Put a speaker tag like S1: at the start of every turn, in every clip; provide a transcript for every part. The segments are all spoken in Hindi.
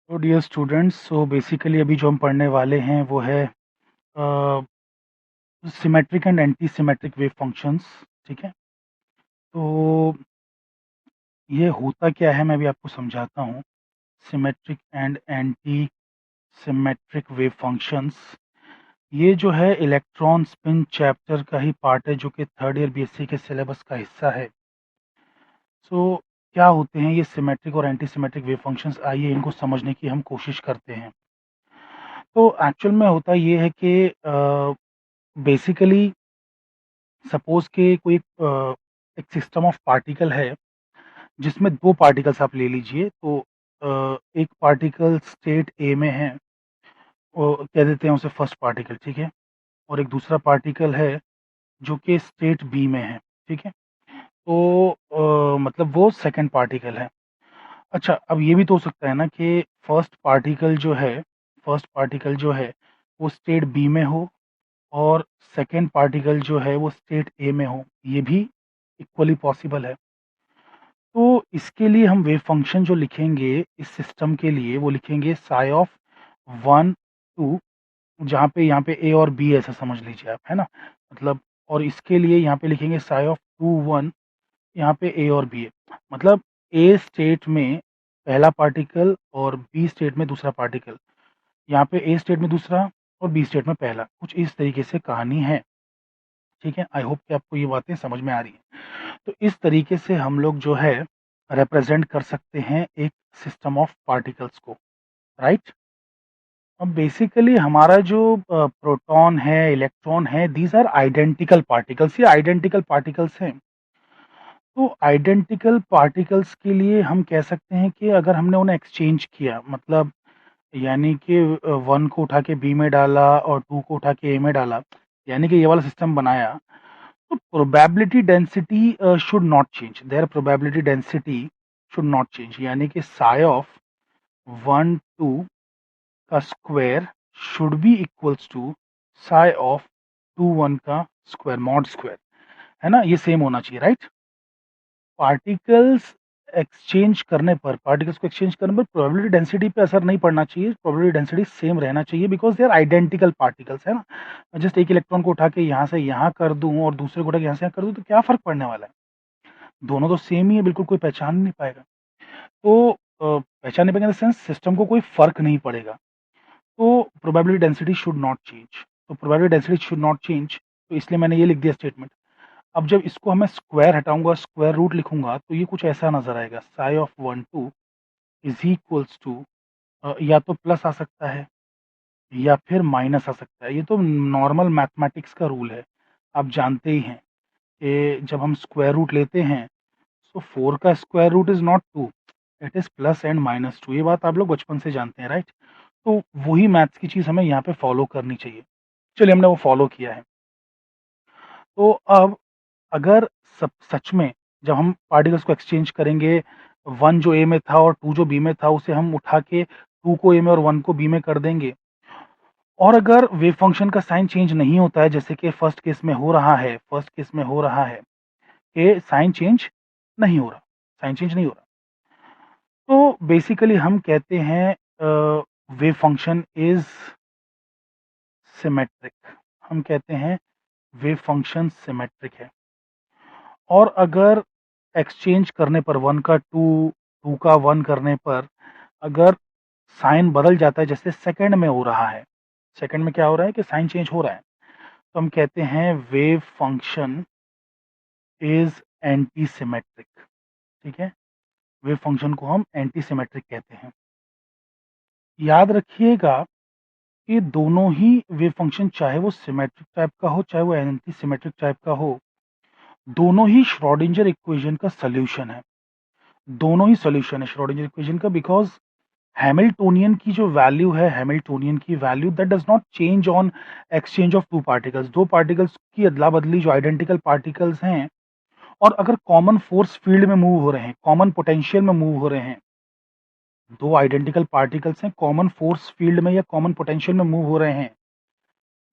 S1: तो डियर स्टूडेंट्स, सो बेसिकली अभी जो हम पढ़ने वाले हैं वो है symmetric and anti symmetric wave functions. ठीक है, तो ये होता क्या है मैं भी आपको समझाता हूँ। Symmetric and anti symmetric wave functions, ये जो है इलेक्ट्रॉन स्पिन चैप्टर का ही पार्ट है, जो कि थर्ड ईयर बीएससी के सिलेबस का हिस्सा है। सो क्या होते हैं ये सिमेट्रिक और एंटी सिमेट्रिक वेव फंक्शंस, आइए इनको समझने की हम कोशिश करते हैं। तो एक्चुअल में होता ये है कि बेसिकली सपोज के कोई एक सिस्टम ऑफ पार्टिकल है जिसमें दो पार्टिकल्स आप ले लीजिए। तो एक पार्टिकल स्टेट ए में है, वो कह देते हैं उसे फर्स्ट पार्टिकल, ठीक है। और एक दूसरा पार्टिकल है जो कि स्टेट बी में है, ठीक है। तो मतलब वो सेकंड पार्टिकल है। अच्छा, अब ये भी तो हो सकता है ना कि फर्स्ट पार्टिकल जो है वो स्टेट बी में हो और सेकंड पार्टिकल जो है वो स्टेट ए में हो, ये भी इक्वली पॉसिबल है। तो इसके लिए हम वेव फंक्शन जो लिखेंगे इस सिस्टम के लिए, वो लिखेंगे साई ऑफ 1 2, जहाँ पे यहाँ पे ए और बी ऐसा समझ लीजिए आप, है ना। मतलब, और इसके लिए यहाँ पे लिखेंगे साई ऑफ 2 1, यहाँ पे ए और बी है। मतलब ए स्टेट में पहला पार्टिकल और बी स्टेट में दूसरा पार्टिकल, यहाँ पे ए स्टेट में दूसरा और बी स्टेट में पहला, कुछ इस तरीके से कहानी है। ठीक है, आई होप कि आपको ये बातें समझ में आ रही हैं। तो इस तरीके से हम लोग जो है रिप्रेजेंट कर सकते हैं एक सिस्टम ऑफ पार्टिकल्स को, राइट। अब बेसिकली हमारा जो प्रोटॉन है, इलेक्ट्रॉन है, दीज आर आइडेंटिकल पार्टिकल्स, ये आइडेंटिकल पार्टिकल्स हैं। तो आइडेंटिकल पार्टिकल्स के लिए हम कह सकते हैं कि अगर हमने उन्हें एक्सचेंज किया, मतलब यानी कि 1 को उठा के बी में डाला और 2 को उठा के ए में डाला, यानी कि ये वाला सिस्टम बनाया, तो probability density should not change, their probability density should not change, यानी कि साई ऑफ 1 2 का square should be equals to psi of 2 1 का स्क्वायर, मॉड स्क्वायर, है ना, ये सेम होना चाहिए, राइट। पार्टिकल्स को एक्सचेंज करने पर प्रोबेबिलिटी डेंसिटी पे असर नहीं पड़ना चाहिए, प्रोबेबिलिटी डेंसिटी सेम रहना चाहिए, because they are identical particles, है ना। मैं जस्ट एक इलेक्ट्रॉन को उठा के यहाँ से यहाँ कर दूं और दूसरे को उठा के यहाँ से यहाँ कर दूं, तो क्या फर्क पड़ने वाला है, दोनों तो सेम ही है, बिल्कुल कोई पहचान नहीं पाएगा। तो पहचान नहीं पाएगा इन द सेंस सिस्टम को कोई फर्क नहीं पड़ेगा। तो probability density should not change, तो probability density should not change, तो इसलिए मैंने ये लिख दिया स्टेटमेंट। अब जब इसको मैं स्क्वायर हटाऊंगा, स्क्वायर रूट लिखूंगा, तो ये कुछ ऐसा नजर आएगा, psi of 1 2 is equals to, या तो प्लस आ सकता है या फिर माइनस आ सकता है। ये तो नॉर्मल मैथमेटिक्स का रूल है, आप जानते ही हैं कि जब हम स्क्वायर रूट लेते हैं, सो 4 का square root is not 2, it is +and -2। ये बात आप लोग बचपन से जानते हैं, राइट। तो वही मैथ्स की चीज हमें यहाँ पे फॉलो करनी चाहिए। चलिए, हमने वो फॉलो किया है। तो अब अगर सब सच में जब हम पार्टिकल्स को एक्सचेंज करेंगे, 1 जो ए में था और 2 जो बी में था, उसे हम उठा के 2 को ए में और 1 को बी में कर देंगे, और अगर वेव फंक्शन का साइन चेंज नहीं होता है, जैसे कि फर्स्ट केस में हो रहा है कि साइन चेंज नहीं हो रहा, साइन चेंज नहीं हो रहा, तो बेसिकली हम कहते हैं वेव फंक्शन इज सिमेट्रिक। हम कहते हैं वेव फंक्शन सिमेट्रिक है। और अगर एक्सचेंज करने पर 1 का 2, 2 का 1 करने पर अगर साइन बदल जाता है, जैसे सेकंड में हो रहा है, सेकंड में क्या हो रहा है कि साइन चेंज हो रहा है, तो हम कहते हैं wave function is anti symmetric. ठीक है, वेव फंक्शन को हम एंटी सिमेट्रिक कहते हैं। याद रखिएगा कि दोनों ही वेव फंक्शन, चाहे वो सिमेट्रिक टाइप का हो चाहे वो एंटी सिमेट्रिक टाइप का हो, दोनों ही श्रोडिंजर इक्वेशन का सॉल्यूशन है। दोनों ही सॉल्यूशन है श्रोडिंगर इक्वेशन का, बिकॉज हैमिल्टोनियन की जो वैल्यू है, हैमिल्टोनियन की value that does not change on exchange of two particles. दो पार्टिकल्स की अदला बदली, जो आइडेंटिकल पार्टिकल्स हैं, और अगर कॉमन फोर्स फील्ड में मूव हो रहे हैं, कॉमन पोटेंशियल में मूव हो रहे हैं, दो आइडेंटिकल पार्टिकल्स हैं, कॉमन फोर्स फील्ड में या कॉमन पोटेंशियल में मूव हो रहे हैं,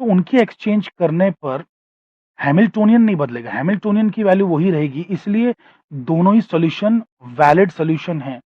S1: तो उनके एक्सचेंज करने पर हैमिल्टोनियन नहीं बदलेगा, हैमिल्टोनियन की वैल्यू वही रहेगी। इसलिए दोनों ही सॉल्यूशन वैलिड सॉल्यूशन है।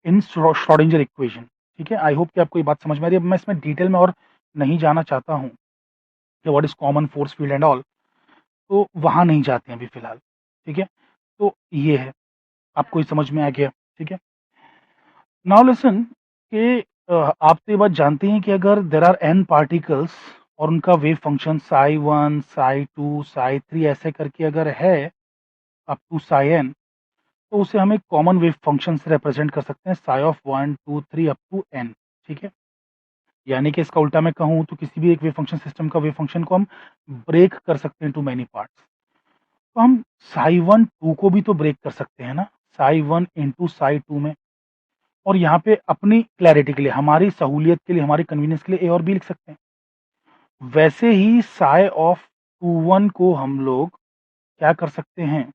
S1: इन श्रोडिंगर इक्वेशन। ठीक है, आई होप कि आपको ये बात समझ में आ रही है। अब मैं इसमें डिटेल में और नहीं जाना चाहता हूँ कि what is common force field and all, तो वहां नहीं जाते हैं अभी फिलहाल। ठीक है, तो ये है, आपको ये समझ में आ गया। ठीक है, नाउ लिसन कि आप तो ये बात जानते हैं कि अगर देर आर एन पार्टिकल्स और उनका wave function psi one, Sai to, Sai three ऐसे करके अगर है अप टू साई एन, तो उसे हम एक कॉमन वेव फंक्शन से रिप्रेजेंट कर सकते हैं, psi of one two three up to N. ठीक है, यानी कि इसका उल्टा मैं कहूँ तो किसी भी एक वेव फंक्शन सिस्टम का वेव फंक्शन को हम ब्रेक कर सकते हैं टू मैनी पार्ट्स। तो हम साई वन टू को भी तो ब्रेक कर सकते हैं ना, psi one into Sai to में। और यहाँ पे अपनी क्लैरिटी के लिए, हमारी सहूलियत के लिए, हमारी कन्वीनियंस के लिए ए और बी लिख सकते हैं। वैसे ही साई ऑफ टू वन को हम लोग क्या कर सकते हैं,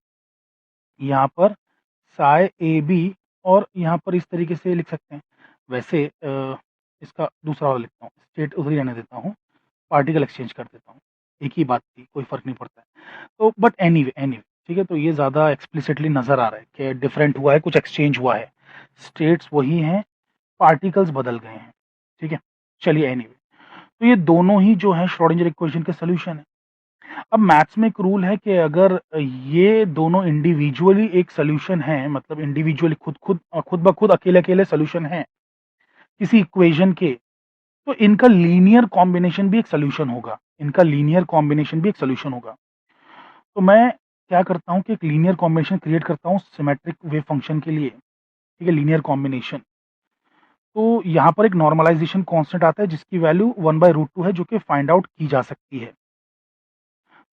S1: यहाँ पर साई ए बी, और यहाँ पर इस तरीके से लिख सकते हैं। वैसे इसका दूसरा वाला लिखता हूँ, स्टेट उधर ही रहने देता हूँ, पार्टिकल एक्सचेंज कर देता हूँ, एक ही बात थी, कोई फर्क नहीं पड़ता है। तो बट एनीवे एनीवे, ठीक है, तो ये ज़्यादा एक्सप्लिसिटली नज़र आ रहा है कि डिफरेंट हुआ है, कुछ एक्सचेंज हुआ है, स्टेट्स वही हैं, पार्टिकल्स बदल गए हैं। ठीक है, चलिए एनीवे, तो ये दोनों ही जो है श्रोडिंगर इक्वेशन के सोल्यूशन है। अब मैथ्स में एक रूल है कि अगर ये दोनों इंडिविजुअली एक सोल्यूशन है, मतलब इंडिविजुअली खुद ब खुद अकेले अकेले सोल्यूशन है किसी इक्वेशन के, तो इनका लीनियर कॉम्बिनेशन भी एक सोल्यूशन होगा, इनका लीनियर कॉम्बिनेशन भी एक सोल्यूशन होगा। तो मैं क्या करता हूँ कि एक लीनियर कॉम्बिनेशन क्रिएट करता हूँ सिमेट्रिक वेव फंक्शन के लिए। ठीक है, लीनियर कॉम्बिनेशन, तो यहाँ पर एक नॉर्मलाइजेशन कांस्टेंट आता है जिसकी वैल्यू 1/√2 है, जो कि फाइंड आउट की जा सकती है।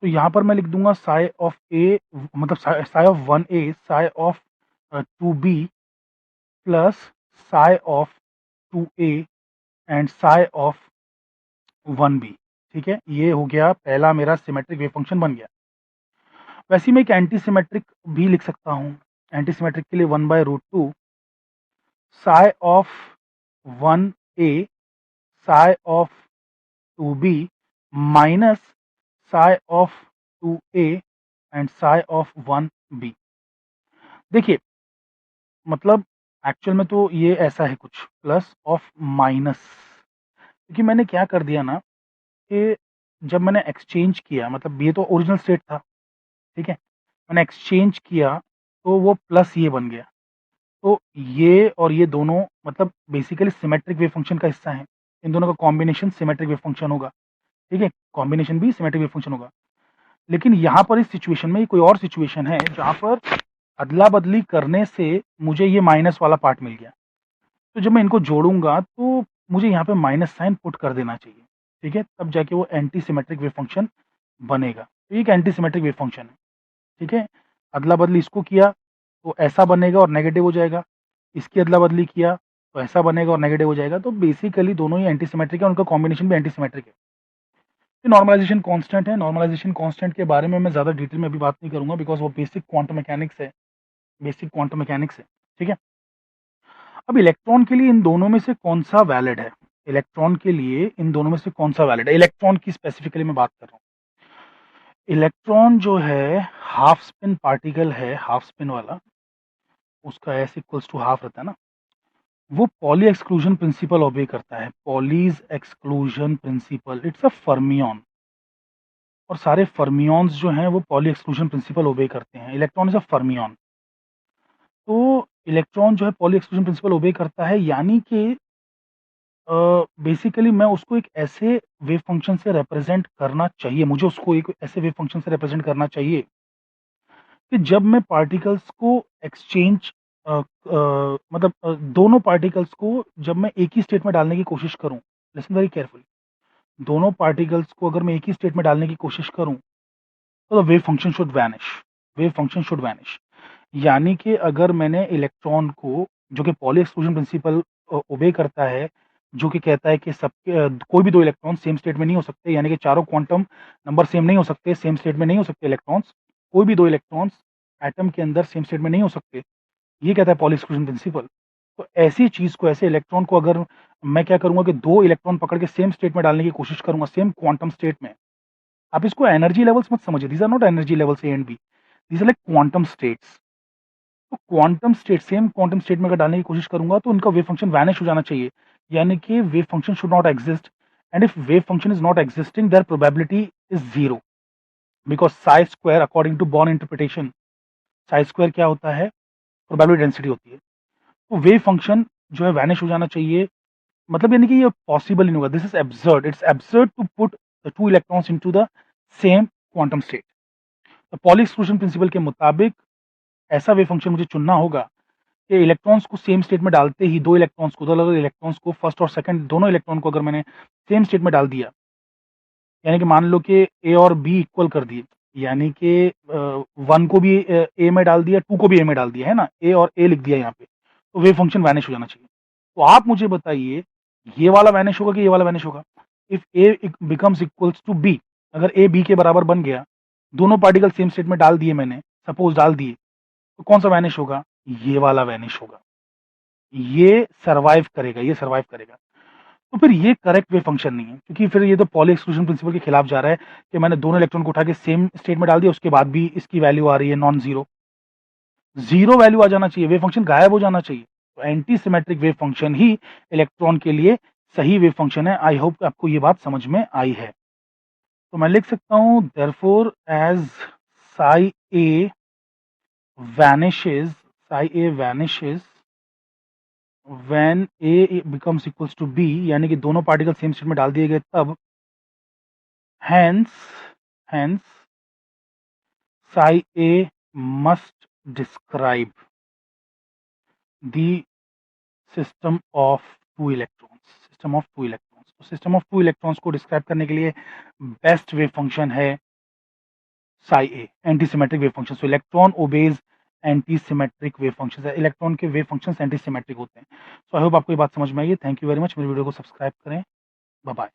S1: तो यहाँ पर मैं लिख दूंगा साई ऑफ ए, मतलब psi of one A, psi of two B plus psi of two A and psi of one B. ठीक है, ये हो गया पहला, मेरा सिमेट्रिक वेव फंक्शन बन गया। वैसे ही मैं एक एंटी सिमेट्रिक भी लिख सकता हूँ। एंटी सिमेट्रिक के लिए 1/√2 psi of one A, psi of two B minus psi of two A and psi of one B. देखिए, मतलब एक्चुअल में तो ये ऐसा है कुछ प्लस ऑफ माइनस, क्योंकि मैंने क्या कर दिया ना कि जब मैंने एक्सचेंज किया, मतलब ये तो ओरिजिनल स्टेट था, ठीक है, मैंने एक्सचेंज किया तो वो प्लस ये बन गया। तो ये और ये दोनों मतलब बेसिकली सिमेट्रिक वेव फंक्शन का हिस्सा है, इन दोनों का कॉम्बिनेशन सिमेट्रिक वेव फंक्शन होगा। ठीक है, कॉम्बिनेशन भी सिमेट्रिक वेव फंक्शन होगा। लेकिन यहाँ पर इस सिचुएशन में ये कोई और सिचुएशन है जहाँ पर अदला बदली करने से मुझे ये माइनस वाला पार्ट मिल गया। तो जब मैं इनको जोड़ूंगा तो मुझे यहाँ पे माइनस साइन पुट कर देना चाहिए। ठीक है, तब जाके वो एंटी सिमेट्रिक वेव फंक्शन बनेगा। तो ये एक एंटी सिमेट्रिक वेव फंक्शन है। ठीक है, अदला बदली इसको किया तो ऐसा बनेगा और नेगेटिव हो जाएगा, इसकी अदला बदली किया तो ऐसा बनेगा और नेगेटिव हो जाएगा। तो बेसिकली दोनों ही एंटी सिमेट्रिक है, उनका कॉम्बिनेशन भी एंटी सिमेट्रिक है। ये नॉर्मलाइजेशन कांस्टेंट है। नॉर्मलाइजेशन कांस्टेंट के बारे में मैं ज़्यादा डिटेल में अभी बात नहीं करूंगा, बिकॉज वो बेसिक क्वांटम मैकेनिक्स है, बेसिक क्वांटम मैकेनिक्स है। ठीक है, अब इलेक्ट्रॉन के लिए इन दोनों में से कौन सा वैलिड है, इलेक्ट्रॉन के लिए इन दोनों में से कौन सा वैलिड है, इलेक्ट्रॉन की स्पेसिफिकली मैं बात कर रहा हूँ। इलेक्ट्रॉन जो है हाफ स्पिन पार्टिकल है, हाफ स्पिन वाला, उसका एस इक्वल्स टू हाफ रहता है ना, वो पॉली एक्सक्लूजन प्रिंसिपल ओबे करता है, Pauli's exclusion principle, it's a fermion. और सारे फर्मियंस जो हैं वो पॉली एक्सक्लूजन प्रिंसिपल ओबे करते हैं, इलेक्ट्रॉन इज अ फर्मियन। तो इलेक्ट्रॉन जो है पॉली एक्सक्लूजन प्रिंसिपल ओबे करता है, यानी कि बेसिकली मैं उसको एक ऐसे वेव फंक्शन से रिप्रेजेंट करना चाहिए, मुझे उसको एक ऐसे वेव फंक्शन से रिप्रेजेंट करना चाहिए कि जब मैं पार्टिकल्स को एक्सचेंज मतलब दोनों पार्टिकल्स को जब मैं एक ही स्टेट में डालने की कोशिश करूं, लिसन वेरी केयरफुली, दोनों पार्टिकल्स को अगर मैं एक ही स्टेट में डालने की कोशिश करूं तो wave function should vanish, wave function should vanish. यानी कि अगर मैंने इलेक्ट्रॉन को, जो कि पॉली एक्सक्लूजन प्रिंसिपल ओबे करता है, जो कि कहता है कि कोई भी दो इलेक्ट्रॉन सेम स्टेट में नहीं हो सकते, यानी कि चारों क्वांटम नंबर सेम नहीं हो सकते, सेम स्टेट में नहीं हो सकते इलेक्ट्रॉन्स, कोई भी दो इलेक्ट्रॉन्स एटम के अंदर सेम स्टेट में नहीं हो सकते, ये कहता है पॉली एक्सक्लूजन प्रिंसिपल। तो ऐसी चीज को, ऐसे इलेक्ट्रॉन को अगर मैं क्या करूंगा कि दो इलेक्ट्रॉन पकड़ के सेम स्टेट में डालने की कोशिश करूंगा, सेम क्वांटम स्टेट में, आप इसको एनर्जी लेवल्स मत समझिए, these are not energy levels A and B, these are like quantum states. तो quantum state, same quantum state में अगर डालने की कोशिश करूंगा तो उनका वेव फंक्शन वैनिश हो जाना चाहिए, यानी कि wave function should not exist, and if wave function is not existing there probability is zero, because psi square according to Born interpretation, psi square क्या होता है, प्रोबेबिलिटी डेंसिटी होती है। तो वेव फंक्शन जो है वैनिश हो जाना चाहिए, मतलब यानी कि ये पॉसिबल नहीं होगा, this is absurd, it's absurd to put the two electrons into the same quantum state. तो पॉली एक्सक्लूजन प्रिंसिपल के मुताबिक ऐसा वेव फंक्शन मुझे चुनना होगा कि इलेक्ट्रॉन्स को सेम स्टेट में डालते ही, दो इलेक्ट्रॉन्स को, दो अलग इलेक्ट्रॉन्स को, फर्स्ट और सेकंड दोनों इलेक्ट्रॉन को अगर मैंने सेम स्टेट में डाल दिया, यानी कि मान लो कि ए और बी इक्वल कर दिए, यानी कि 1 को भी ए में डाल दिया, 2 को भी ए में डाल दिया, है ना, ए और ए लिख दिया यहाँ पे, तो वेव फंक्शन वैनिश हो जाना चाहिए। तो आप मुझे बताइए, ये वाला वैनिश होगा कि ये वाला वैनिश होगा? If A becomes equals to B, अगर ए बी के बराबर बन गया, दोनों पार्टिकल सेम स्टेट में डाल दिए मैंने, सपोज डाल दिए, तो कौन सा वैनिश होगा? ये वाला वैनिश होगा, ये सर्वाइव करेगा, ये सर्वाइव करेगा। तो फिर ये करेक्ट वेव फंक्शन नहीं है, क्योंकि फिर ये तो पॉली एक्सक्लूजन प्रिंसिपल के खिलाफ जा रहा है कि मैंने दोनों इलेक्ट्रॉन को उठा के सेम स्टेट में डाल दिया, उसके बाद भी इसकी वैल्यू आ रही है नॉन जीरो, जीरो वैल्यू आ जाना चाहिए, वेव फंक्शन गायब हो जाना चाहिए। तो एंटी सिमेट्रिक वेव फंक्शन ही इलेक्ट्रॉन के लिए सही वेव फंक्शन है। आई होप आपको ये बात समझ में आई है। तो मैं लिख सकता हूं therefore as psi A vanishes, psi a vanishes when a becomes equals to b, यानी कि दोनों पार्टिकल सेम स्टेट में डाल दिए गए तब, hence psi a must describe the system of two electrons, system of two electrons। तो सिस्टम ऑफ टू इलेक्ट्रॉन्स को डिस्क्राइब करने के लिए बेस्ट वेव फंक्शन है psi a, anti symmetric wave function. So electron obeys anti symmetric wave function है, इलेक्ट्रॉन के वेव फंक्शंस एंटी सिमेट्रिक होते हैं। सो आई होप आपको ये बात समझ में आई है। Thank you very much. मेरी वीडियो को सब्सक्राइब करें। Bye bye.